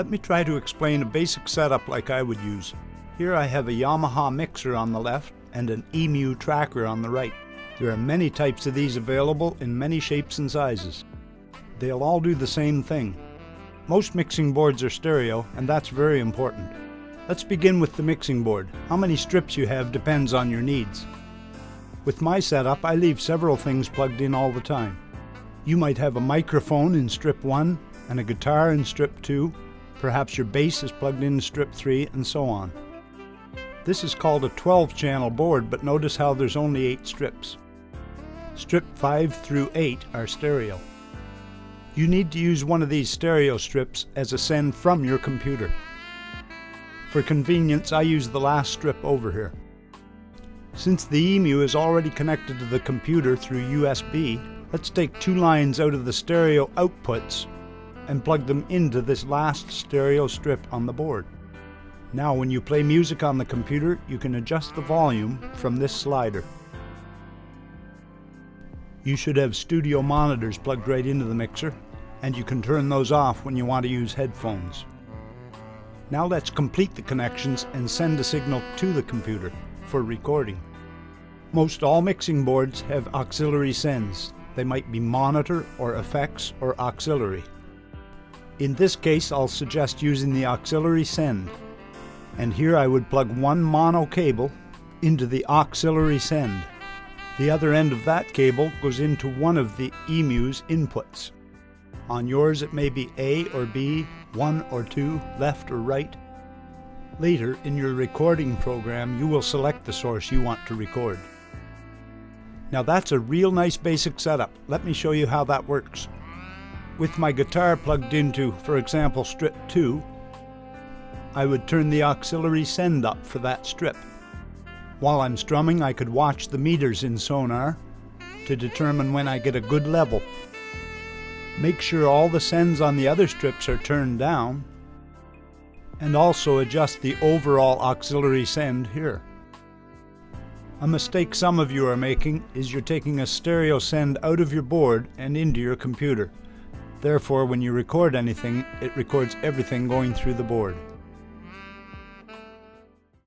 Let me try to explain a basic setup like I would use. Here I have a Yamaha mixer on the left and an EMU tracker on the right. There are many types of these available in many shapes and sizes. They'll all do the same thing. Most mixing boards are stereo, and that's very important. Let's begin with the mixing board. How many strips you have depends on your needs. With my setup, I leave several things plugged in all the time. You might have a microphone in strip 1 and a guitar in strip 2. Perhaps your bass is plugged in strip 3, and so on. This is called a 12-channel board, but notice how there's only 8 strips. Strip 5 through 8 are stereo. You need to use one of these stereo strips as a send from your computer. For convenience, I use the last strip over here. Since the EMU is already connected to the computer through USB, let's take 2 lines out of the stereo outputs and plug them into this last stereo strip on the board. Now when you play music on the computer, you can adjust the volume from this slider. You should have studio monitors plugged right into the mixer, and you can turn those off when you want to use headphones. Now let's complete the connections and send a signal to the computer for recording. Most all mixing boards have auxiliary sends. They might be monitor or effects or auxiliary. In this case, I'll suggest using the auxiliary send. And here I would plug one mono cable into the auxiliary send. The other end of that cable goes into one of the EMU's inputs. On yours it may be A or B, 1 or 2, left or right. Later in your recording program you will select the source you want to record. Now that's a real nice basic setup. Let me show you how that works. With my guitar plugged into, for example, strip 2, I would turn the auxiliary send up for that strip. While I'm strumming, I could watch the meters in Sonar to determine when I get a good level. Make sure all the sends on the other strips are turned down, and also adjust the overall auxiliary send here. A mistake some of you are making is you're taking a stereo send out of your board and into your computer. Therefore, when you record anything, it records everything going through the board.